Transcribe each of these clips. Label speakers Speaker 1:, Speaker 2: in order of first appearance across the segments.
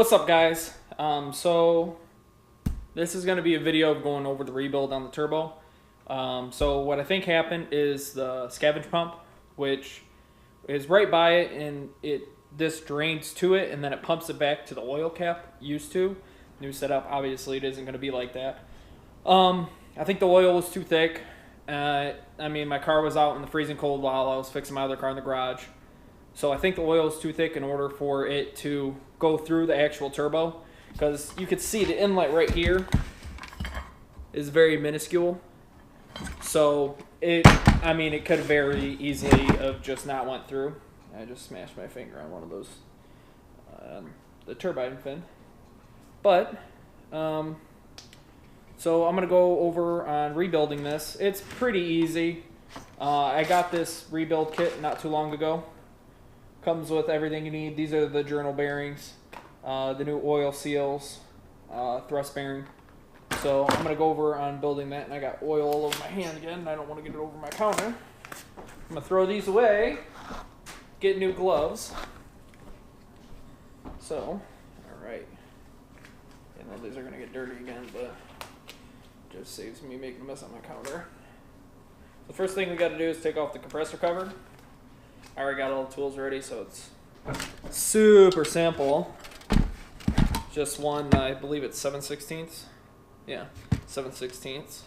Speaker 1: What's up, guys? So this is going to be a video of going over the rebuild on the turbo. So what I think happened is the scavenge pump, which is right by it, and this drains to it, and then it pumps it back to the oil cap used to. New setup, obviously it isn't going to be like that. I think the oil was too thick. I mean, my car was out in the freezing cold while I was fixing my other car in the garage. So I think the oil is too thick in order for it to go through the actual turbo, because you could see the inlet right here is very minuscule. So it could very easily have just not went through. I just smashed my finger on one of those, the turbine fin. But, so I'm going to go over on rebuilding this. It's pretty easy. I got this rebuild kit not too long ago. Comes with everything you need. These are the journal bearings, the new oil seals, thrust bearing. So I'm going to go over on building that, and I got oil all over my hand again, and I don't want to get it over my counter. I'm going to throw these away, get new gloves. So, alright. I know these are going to get dirty again, but it just saves me making a mess on my counter. The first thing we got to do is take off the compressor cover. I already got all the tools ready, so it's super simple. Just one, I believe it's 7/16. Yeah, 7/16.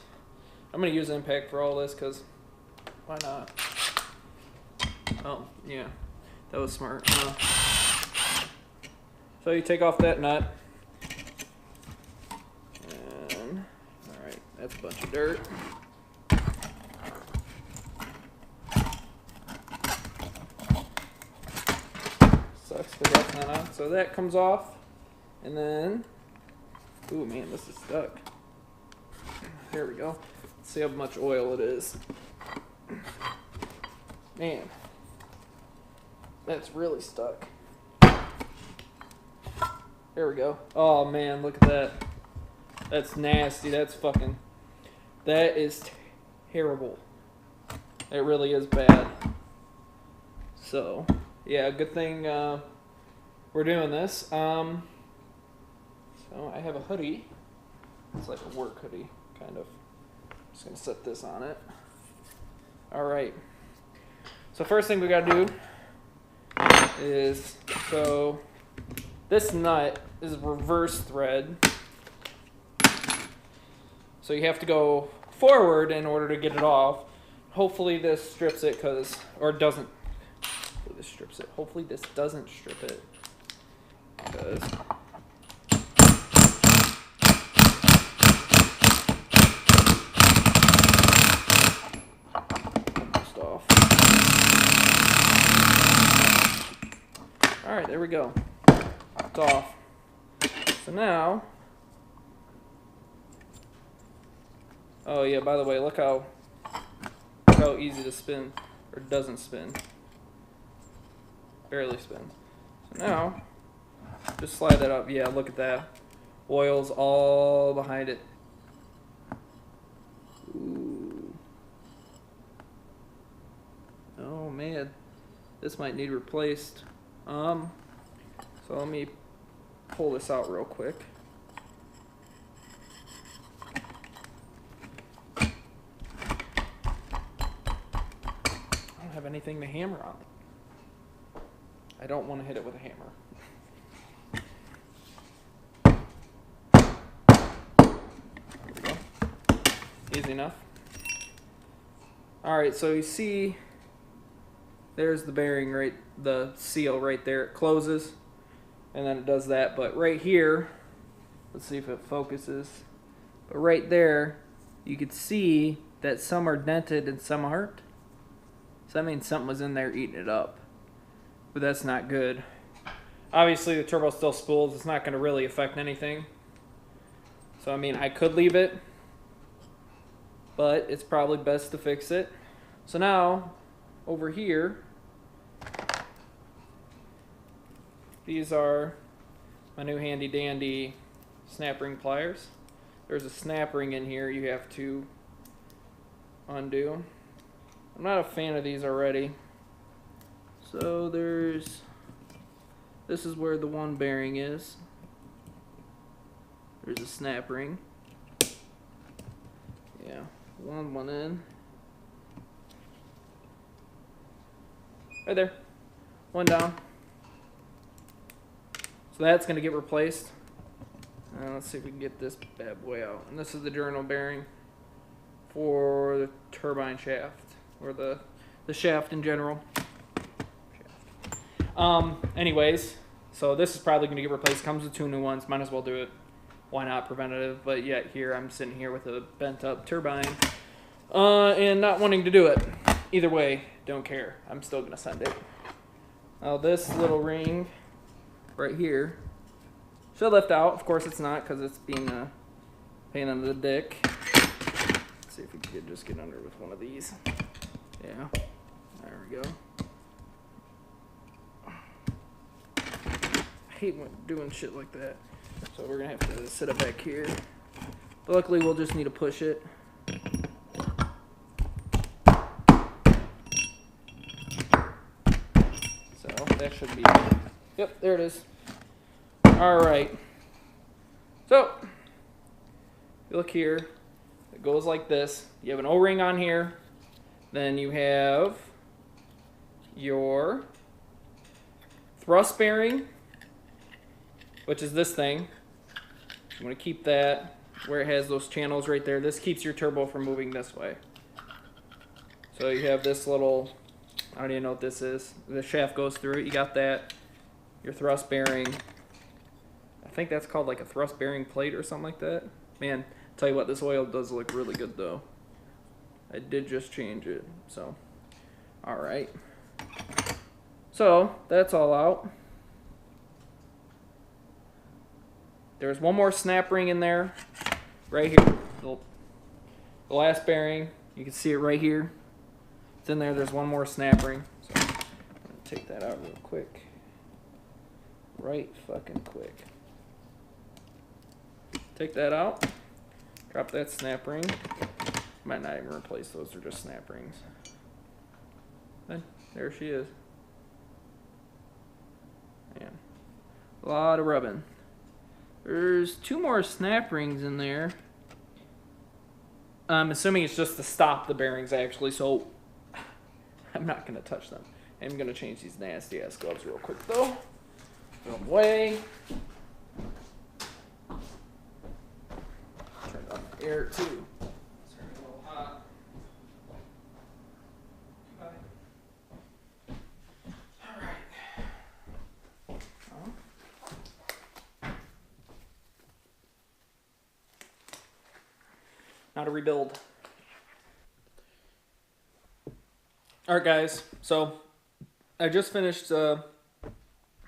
Speaker 1: I'm going to use impact for all this, because why not? Oh, yeah, that was smart. So you take off that nut. And, alright, that's a bunch of dirt. Sucks, but that's not on. So that comes off, and then, ooh man, this is stuck. Here we go. Let's see how much oil it is. Man, that's really stuck. There we go. Oh man, look at that. That's nasty. That is terrible. It really is bad. So, yeah, good thing we're doing this. So I have a hoodie. It's like a work hoodie, kind of. Just gonna set this on it. All right. So first thing we gotta do is, so this nut is reverse thread. So you have to go forward in order to get it off. Hopefully this strips it, or doesn't. This strips it. Hopefully this doesn't strip it, because almost off. All right, there we go. It's off. So now, oh yeah, by the way, look how easy to spin, or doesn't spin. Barely spins. So now, just slide that up. Yeah, look at that. Oil's all behind it. Ooh. Oh man, this might need replaced. So let me pull this out real quick. I don't have anything to hammer on. I don't want to hit it with a hammer. There we go. Easy enough. Alright, so you see, there's the bearing, right, the seal right there. It closes, and then it does that. But right here, let's see if it focuses. But right there, you could see that some are dented and some aren't. So that means something was in there eating it up. But that's not good. Obviously the turbo still spools. It's not going to really affect anything. So I mean, I could leave it, but it's probably best to fix it. So now, over here, these are my new handy dandy snap ring pliers. There's a snap ring in here you have to undo. I'm not a fan of these already. So this is where the one bearing is. There's a snap ring. Yeah, one in. Right there. One down. So that's going to get replaced. Let's see if we can get this bad boy out. And this is the journal bearing for the turbine shaft, or the shaft in general. Anyways, so this is probably going to get replaced. Comes with 2 new ones. Might as well do it. Why not preventative? But yet here I'm sitting here with a bent up turbine and not wanting to do it. Either way, don't care. I'm still going to send it. Now this little ring right here should lift out. Of course it's not, because it's being a pain in the dick. Let's see if we can just get under with one of these. Yeah, there we go. I hate doing shit like that. So we're going to have to set it back here. But luckily we'll just need to push it. So that should be, yep, there it is. Alright. So, you look here. It goes like this. You have an O-ring on here. Then you have your thrust bearing, which is this thing. I'm going to keep that where it has those channels right there. This keeps your turbo from moving this way. So you have this little, I don't even know what this is. The shaft goes through it. You got that. Your thrust bearing. I think that's called like a thrust bearing plate or something like that. Man, tell you what, this oil does look really good though. I did just change it, so. Alright. So, that's all out. There's one more snap ring in there, right here. The last bearing, you can see it right here. It's in there. There's one more snap ring. So I'm gonna take that out real quick. Right fucking quick. Take that out. Drop that snap ring. Might not even replace those. They're just snap rings. And there she is. Man, a lot of rubbing. There's 2 more snap rings in there. I'm assuming it's just to stop the bearings, actually, so I'm not going to touch them. I'm going to change these nasty-ass gloves real quick, though. Put them away. Turn on the air, too. It's turning a little hot. All right. Now to rebuild. Alright guys, so I just finished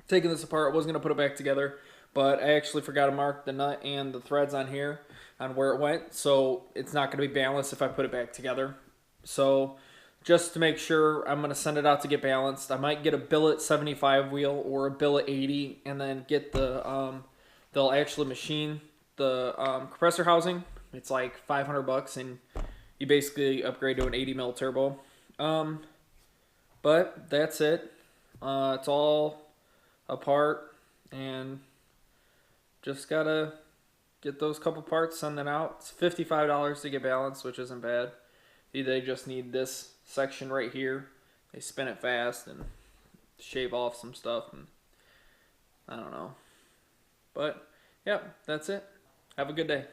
Speaker 1: taking this apart. I was going to put it back together, but I actually forgot to mark the nut and the threads on here on where it went, so it's not going to be balanced if I put it back together. So just to make sure, I'm going to send it out to get balanced. I might get a billet 75 wheel or a billet 80 and then get the, they'll actually machine the compressor housing. It's like 500 bucks and you basically upgrade to an 80 mil turbo. But that's it. It's all apart and just gotta get those couple parts, send it out. It's $55 to get balanced, which isn't bad. They just need this section right here. They spin it fast and shave off some stuff, and I don't know. But yeah, that's it. Have a good day.